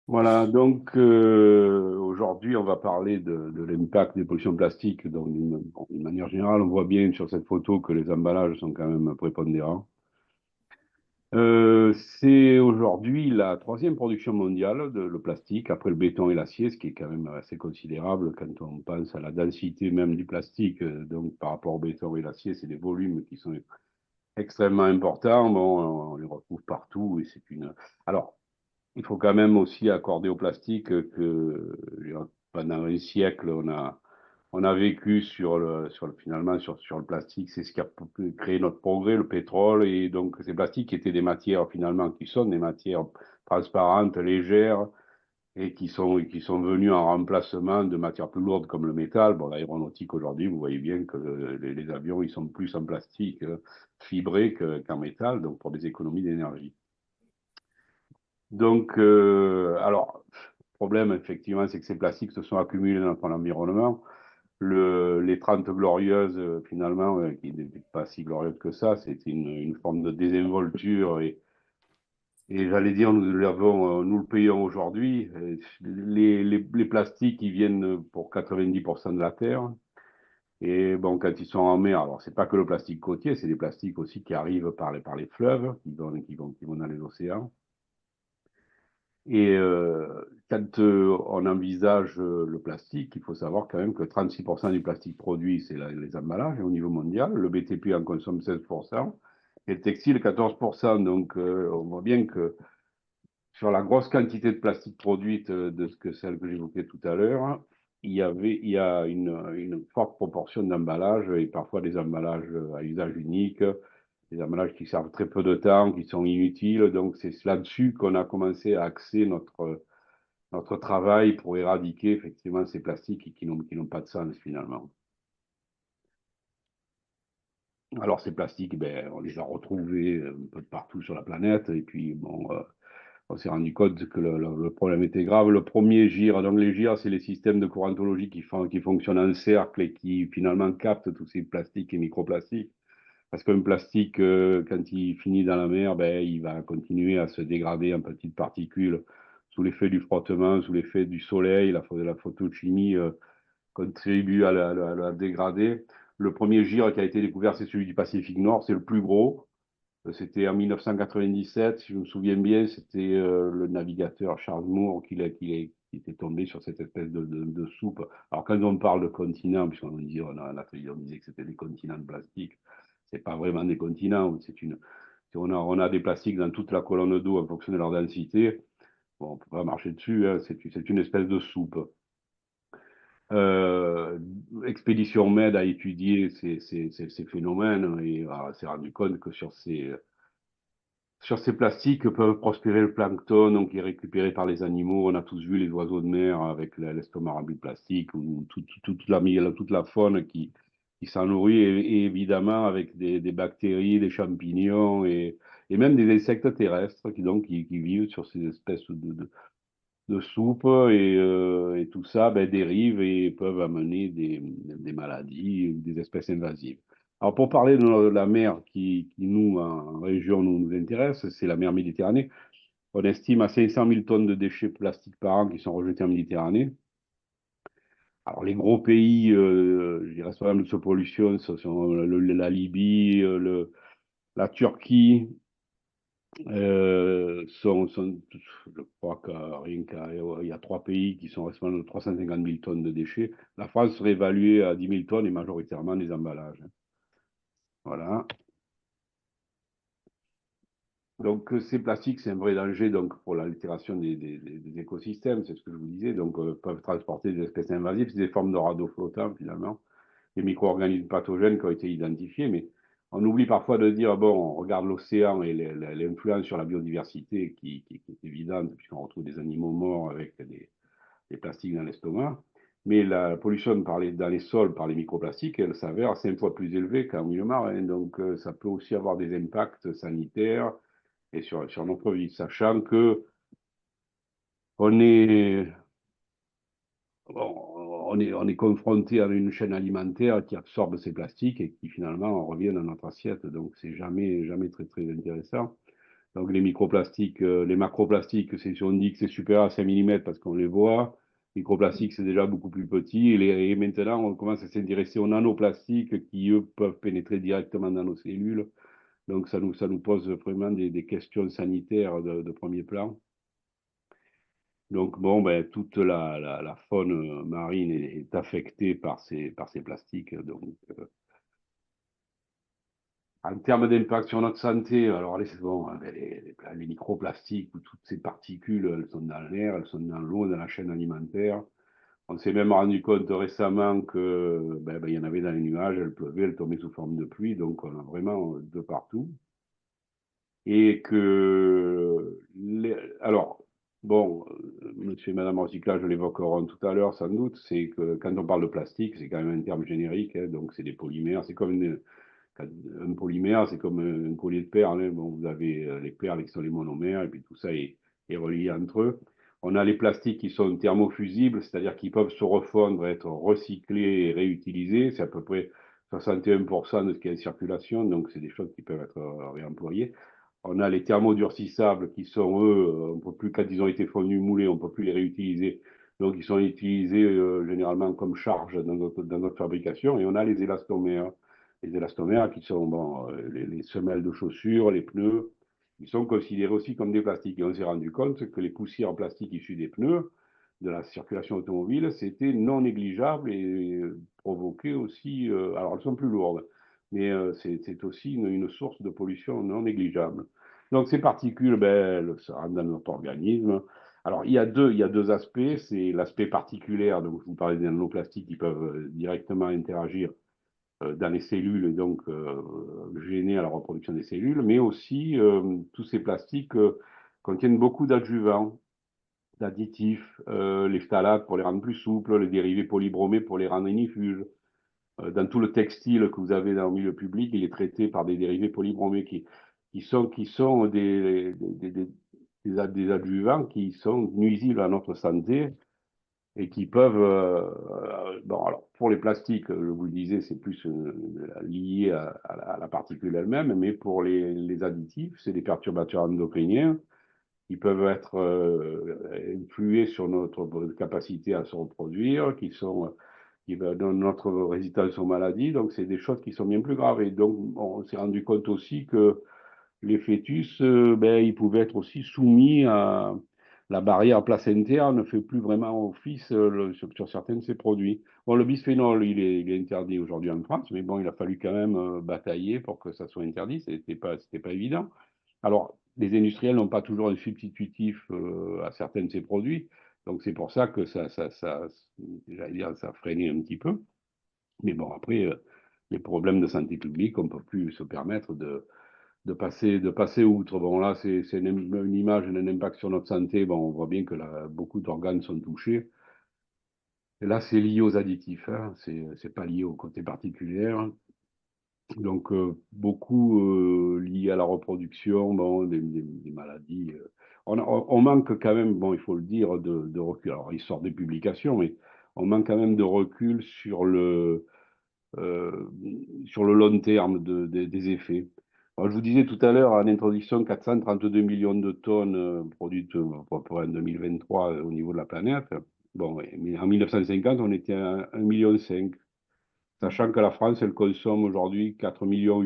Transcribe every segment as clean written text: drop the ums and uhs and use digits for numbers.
Voilà, donc aujourd'hui, on va parler de l'impact des pollutions plastiques. Donc, d'une manière générale, on voit bien sur cette photo que les emballages sont quand même prépondérants. C'est aujourd'hui la troisième production mondiale de le plastique, après le béton et l'acier, ce qui est quand même assez considérable quand on pense à la densité même du plastique. Donc, par rapport au béton et l'acier, c'est des volumes qui sont extrêmement importants. Bon, on les retrouve partout et c'est une. Alors, il faut quand même aussi accorder au plastique que pendant un siècle, on a vécu finalement sur le plastique. C'est ce qui a créé notre progrès, le pétrole. Et donc, ces plastiques étaient des matières finalement qui sont des matières transparentes, légères et qui sont venues en remplacement de matières plus lourdes comme le métal. Bon, l'aéronautique aujourd'hui, vous voyez bien que les avions, ils sont plus en plastique fibré qu'en métal, donc pour des économies d'énergie. Donc, alors, le problème, effectivement, c'est que ces plastiques se sont accumulés dans notre environnement. Les 30 glorieuses, finalement, qui n'étaient pas si glorieuses que ça, c'était une forme de désinvolture. Et j'allais dire, nous le payons aujourd'hui. Les plastiques, ils viennent pour 90% de la Terre. Et bon, quand ils sont en mer, alors c'est pas que le plastique côtier, c'est des plastiques aussi qui arrivent par les fleuves, qui vont dans les océans. Et quand on envisage le plastique, il faut savoir quand même que 36% du plastique produit, c'est les emballages au niveau mondial. Le BTP en consomme 16% et le textile 14%. Donc on voit bien que sur la grosse quantité de plastique produite celle que j'évoquais tout à l'heure, il y a une forte proportion d'emballages et parfois des emballages à usage unique, des emballages qui servent très peu de temps, qui sont inutiles. Donc c'est là-dessus qu'on a commencé à axer notre travail pour éradiquer effectivement ces plastiques qui n'ont pas de sens finalement. Alors ces plastiques, ben, on les a retrouvés un peu de partout sur la planète et puis bon, on s'est rendu compte que le problème était grave. Le premier GIR, donc les GIR, c'est les systèmes de courantologie qui fonctionnent en cercle et qui finalement captent tous ces plastiques et microplastiques. Parce qu'un plastique, quand il finit dans la mer, ben, il va continuer à se dégrader en petites particules sous l'effet du frottement, sous l'effet du soleil, la photochimie contribue à la dégrader. Le premier gire qui a été découvert, c'est celui du Pacifique Nord, c'est le plus gros. C'était en 1997, si je me souviens bien, c'était le navigateur Charles Moore qui était tombé sur cette espèce de soupe. Alors quand on parle de continent, puisqu'on disait, on disait que c'était des continents de plastique, c'est pas vraiment des continents, on a des plastiques dans toute la colonne d'eau en fonction de leur densité. Bon, on peut pas marcher dessus, hein, c'est une espèce de soupe. Euh, Expédition Med a étudié ces phénomènes et s'est rendu compte que sur ces plastiques peuvent prospérer le plancton, donc qui est récupéré par les animaux. On a tous vu les oiseaux de mer avec l'estomac rempli de plastique, ou toute la faune qui s'en nourrit, et évidemment avec des bactéries, des champignons et même des insectes terrestres qui vivent sur ces espèces de soupe et tout ça dérive et peuvent amener des maladies ou des espèces invasives. Alors pour parler de la mer qui nous, en région, nous intéresse, c'est la mer Méditerranée. On estime à 500 000 tonnes de déchets plastiques par an qui sont rejetés en Méditerranée. Alors les gros pays, je dirais, responsables de cette pollution, ce sont la Libye, la Turquie, je crois qu'il y a trois pays qui sont responsables de 350 000 tonnes de déchets. La France serait évaluée à 10 000 tonnes et majoritairement des emballages. Voilà. Donc, ces plastiques, c'est un vrai danger donc, pour l'altération des écosystèmes, c'est ce que je vous disais. Donc, peuvent transporter des espèces invasives, c'est des formes de radeaux flottants finalement, des micro-organismes pathogènes qui ont été identifiés, mais on oublie parfois de dire, bon, on regarde l'océan et l'influence sur la biodiversité qui est évidente, puisqu'on retrouve des animaux morts avec des plastiques dans l'estomac. Mais la pollution dans les sols par les microplastiques, elle s'avère 5 fois plus élevée qu'en milieu marin. Donc, ça peut aussi avoir des impacts sanitaires et sur notre vie, sachant que on est, on est confronté à une chaîne alimentaire qui absorbe ces plastiques et qui finalement revient dans notre assiette. Donc, c'est jamais, jamais très, très intéressant. Donc les microplastiques, les macroplastiques, on dit que c'est supérieur à 5 mm parce qu'on les voit. Microplastiques, c'est déjà beaucoup plus petit. Et maintenant, on commence à s'intéresser aux nanoplastiques qui, eux, peuvent pénétrer directement dans nos cellules. Donc ça nous pose vraiment des questions sanitaires de premier plan. Donc bon, ben, toute la faune marine est affectée par ces plastiques. Donc, en termes d'impact sur notre santé, alors bon, ben, les microplastiques ou toutes ces particules, elles sont dans l'air, elles sont dans l'eau, dans la chaîne alimentaire. On s'est même rendu compte récemment que il y en avait dans les nuages, elles pleuvaient, elles tombaient sous forme de pluie, donc on a vraiment de partout. Et que, alors, bon, monsieur et madame recyclage l'évoqueront tout à l'heure sans doute, c'est que quand on parle de plastique, c'est quand même un terme générique, hein, donc c'est des polymères, c'est comme un polymère, c'est comme un collier de perles, hein. Bon, vous avez les perles qui sont les monomères, et puis tout ça est relié entre eux. On a les plastiques qui sont thermofusibles, c'est-à-dire qu'ils peuvent se refondre, être recyclés et réutilisés. C'est à peu près 61% de ce qui est en circulation, donc c'est des choses qui peuvent être réemployées. On a les thermodurcissables qui sont, eux, on peut plus, quand ils ont été fondus, moulés, on ne peut plus les réutiliser. Donc, ils sont utilisés généralement comme charge dans notre fabrication. Et on a les élastomères. Les élastomères qui sont bon, les semelles de chaussures, les pneus, ils sont considérés aussi comme des plastiques. Et on s'est rendu compte que les poussières en plastique issues des pneus, de la circulation automobile, c'était non négligeable et provoquait aussi, alors elles sont plus lourdes, mais c'est aussi une source de pollution non négligeable. Donc ces particules, ben, elles se rendent dans notre organisme. Alors il y a deux aspects, c'est l'aspect particulier, donc je vous parlais des nanoplastiques qui peuvent directement interagir dans les cellules et donc gêner à la reproduction des cellules, mais aussi tous ces plastiques contiennent beaucoup d'adjuvants, d'additifs, les phtalates pour les rendre plus souples, les dérivés polybromés pour les rendre inifuges. Dans tout le textile que vous avez dans le milieu public, il est traité par des dérivés polybromés qui sont des adjuvants qui sont nuisibles à notre santé et qui peuvent, bon, alors pour les plastiques, je vous le disais, c'est plus lié à la particule elle-même, mais pour les additifs, c'est des perturbateurs endocriniens qui peuvent être influés sur notre capacité à se reproduire, qui donnent notre résistance aux maladies. Donc, c'est des choses qui sont bien plus graves. Et donc, on s'est rendu compte aussi que les fœtus, ils pouvaient être aussi soumis à la barrière placentaire, ne fait plus vraiment office sur certains de ces produits. Bon, le bisphénol, il est interdit aujourd'hui en France, mais bon, il a fallu quand même batailler pour que ça soit interdit. C'était pas évident. Alors, les industriels n'ont pas toujours un substitutif à certains de ces produits, donc c'est pour ça que j'allais dire, ça a freiné un petit peu. Mais bon, après, les problèmes de santé publique, on ne peut plus se permettre de passer outre. Bon, là, c'est une image, un impact sur notre santé. Bon, on voit bien que là, beaucoup d'organes sont touchés. Et là, c'est lié aux additifs, hein. C'est pas lié au côté particulier. Donc, beaucoup liés à la reproduction, bon, des maladies. On manque quand même, bon, il faut le dire, de recul. Alors, il sort des publications, mais on manque quand même de recul euh, sur le long terme des effets. Alors, je vous disais tout à l'heure, en introduction, 432 millions de tonnes produites pour en 2023 au niveau de la planète. Bon, ouais, mais en 1950, on était à 1,5 million. Sachant que la France, elle consomme aujourd'hui 4,8 millions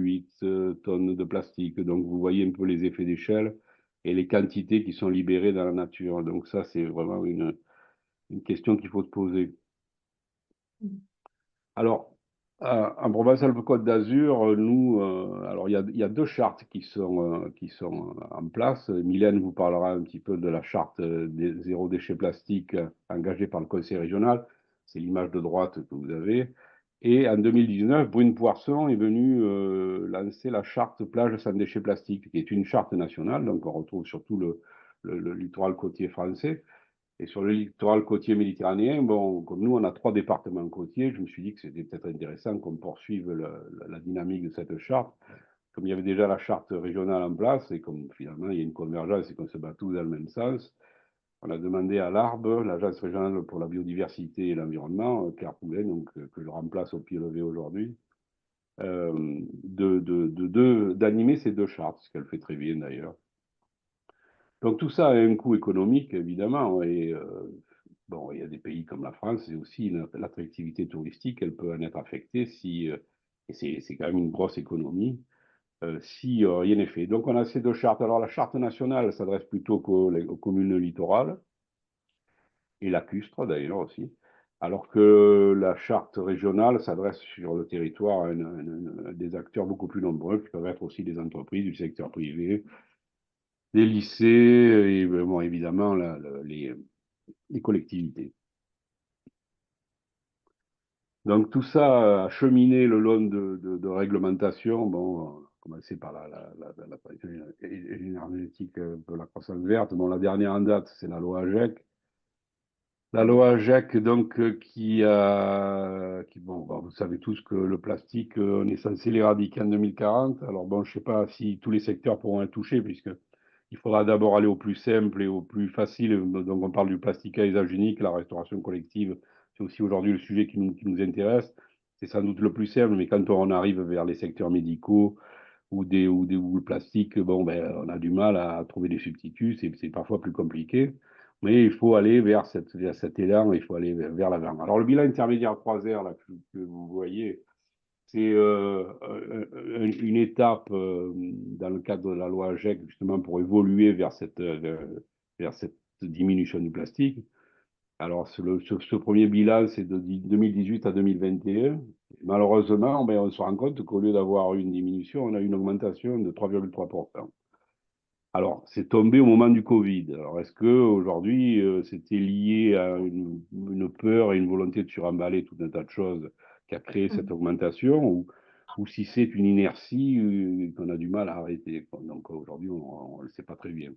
tonnes de plastique. Donc, vous voyez un peu les effets d'échelle et les quantités qui sont libérées dans la nature. Donc, ça, c'est vraiment une question qu'il faut se poser. Alors, en Provence-Alpes-Côte d'Azur, nous, alors il y a deux chartes qui sont en place. Mylène vous parlera un petit peu de la charte des zéro déchet plastique engagée par le Conseil régional. C'est l'image de droite que vous avez. Et en 2019, Brune Poisson est venue lancer la charte plage sans déchets plastiques, qui est une charte nationale, donc on retrouve sur tout le littoral côtier français. Et sur le littoral côtier méditerranéen, bon, comme nous, on a 3 départements côtiers, je me suis dit que c'était peut-être intéressant qu'on poursuive la dynamique de cette charte. Comme il y avait déjà la charte régionale en place, et comme finalement il y a une convergence et qu'on se bat tous dans le même sens, on a demandé à l'ARBE, l'Agence régionale pour la biodiversité et l'environnement, Claire Poulet, donc, que je remplace au pied levé aujourd'hui, d'animer ces deux chartes, ce qu'elle fait très bien d'ailleurs. Donc tout ça a un coût économique, évidemment, et bon, il y a des pays comme la France, et aussi l'attractivité touristique, elle peut en être affectée si, et c'est quand même une grosse économie, si rien n'est fait. Donc on a ces deux chartes. Alors la charte nationale s'adresse plutôt aux communes littorales, et lacustres d'ailleurs aussi, alors que la charte régionale s'adresse sur le territoire à des acteurs beaucoup plus nombreux, qui peuvent être aussi des entreprises, du secteur privé, des lycées, et bon, évidemment les collectivités. Donc tout ça a cheminé le long de réglementations. Bon, on a commencé par la transition énergétique de la croissance verte. Bon, la dernière en date, c'est la loi AGEC. La loi AGEC, donc, bon, bah, vous savez tous que le plastique, on est censé l'éradiquer en 2040. Alors bon, je ne sais pas si tous les secteurs pourront être touchés, puisque il faudra d'abord aller au plus simple et au plus facile. Donc, on parle du plastique à usage unique, la restauration collective. C'est aussi aujourd'hui le sujet qui nous intéresse. C'est sans doute le plus simple, mais quand on arrive vers les secteurs médicaux où le plastique, bon, ben, on a du mal à trouver des substituts. C'est parfois plus compliqué. Mais il faut aller vers cet élan, il faut aller vers l'avant. Alors, le bilan intermédiaire croiseur là, que vous voyez, c'est une étape dans le cadre de la loi AGEC, justement, pour évoluer vers cette diminution du plastique. Alors, ce premier bilan, c'est de 2018 à 2021. Malheureusement, ben, on se rend compte qu'au lieu d'avoir une diminution, on a une augmentation de 3,3%. Alors, c'est tombé au moment du Covid. Alors, est-ce que aujourd'hui, c'était lié à une peur et une volonté de suremballer tout un tas de choses qui a créé cette augmentation, ou si c'est une inertie qu'on a du mal à arrêter, quoi. Donc aujourd'hui, on ne le sait pas très bien.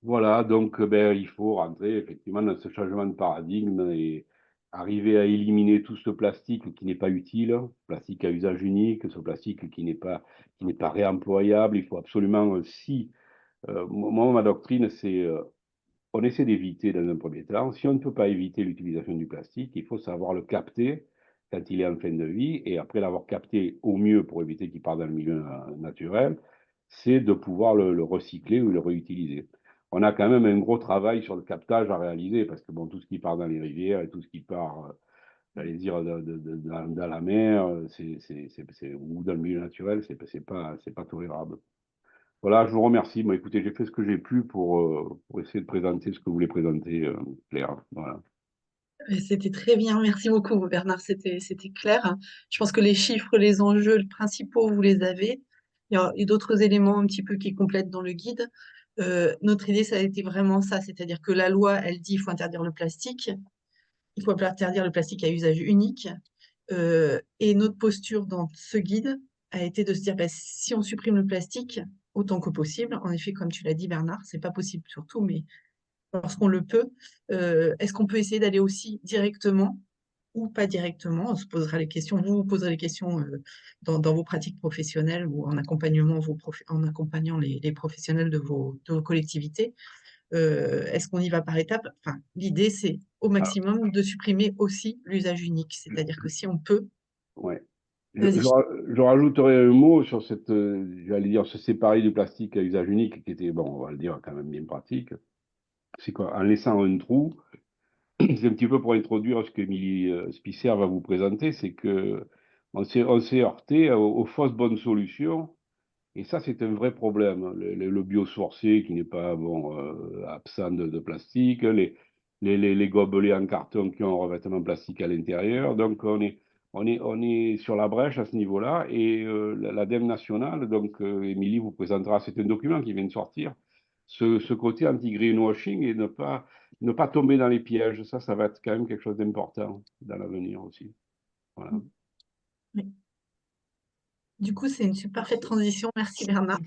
Voilà, donc ben, il faut rentrer effectivement dans ce changement de paradigme et arriver à éliminer tout ce plastique qui n'est pas utile, plastique à usage unique, ce plastique qui n'est pas réemployable. Il faut absolument, si moi, ma doctrine, c'est on essaie d'éviter dans un premier temps. Si on ne peut pas éviter l'utilisation du plastique, il faut savoir le capter quand il est en fin de vie, et après l'avoir capté au mieux pour éviter qu'il parte dans le milieu naturel, c'est de pouvoir le recycler ou le réutiliser. On a quand même un gros travail sur le captage à réaliser, parce que bon, tout ce qui part dans les rivières et tout ce qui part, j'allais dire, dans la mer, ou dans le milieu naturel, c'est pas tolérable. Voilà, je vous remercie. Bon, écoutez, j'ai fait ce que j'ai pu pour essayer de présenter ce que vous voulez présenter, Claire. Voilà. C'était très bien, merci beaucoup Bernard, c'était clair. Je pense que les chiffres, les enjeux principaux, vous les avez. Il y a d'autres éléments un petit peu qui complètent dans le guide. Notre idée, ça a été vraiment ça, c'est-à-dire que la loi, elle dit qu'il faut interdire le plastique, il faut interdire le plastique à usage unique. Et notre posture dans ce guide a été de se dire, bah, si on supprime le plastique autant que possible, en effet, comme tu l'as dit Bernard, c'est pas possible surtout, mais lorsqu'on le peut, est-ce qu'on peut essayer d'aller aussi directement ou pas directement? On se posera les questions, vous vous poserez les questions dans vos pratiques professionnelles ou en accompagnement en accompagnant les professionnels de vos collectivités. Est-ce qu'on y va par étapes? Enfin, l'idée, c'est au Alors, maximum de supprimer aussi l'usage unique. C'est-à-dire que si on peut, ouais. vas-y. Je rajouterai un mot sur j'allais dire, se séparer du plastique à usage unique, qui était, bon, on va le dire, quand même bien pratique. C'est qu'en laissant un trou, c'est un petit peu pour introduire ce qu'Émilie Spisser va vous présenter, c'est que on s'est heurté aux fausses bonnes solutions. Et ça, c'est un vrai problème. Le biosourcé qui n'est pas bon, absent de plastique, les gobelets en carton qui ont un revêtement plastique à l'intérieur. Donc, on est sur la brèche à ce niveau-là. Et l'ADEME nationale, donc, Émilie vous présentera, c'est un document qui vient de sortir, ce côté anti-greenwashing et ne pas tomber dans les pièges. Ça va être quand même quelque chose d'important dans l'avenir aussi. Voilà. Oui. Du coup, c'est une super parfaite transition. Merci Bernard.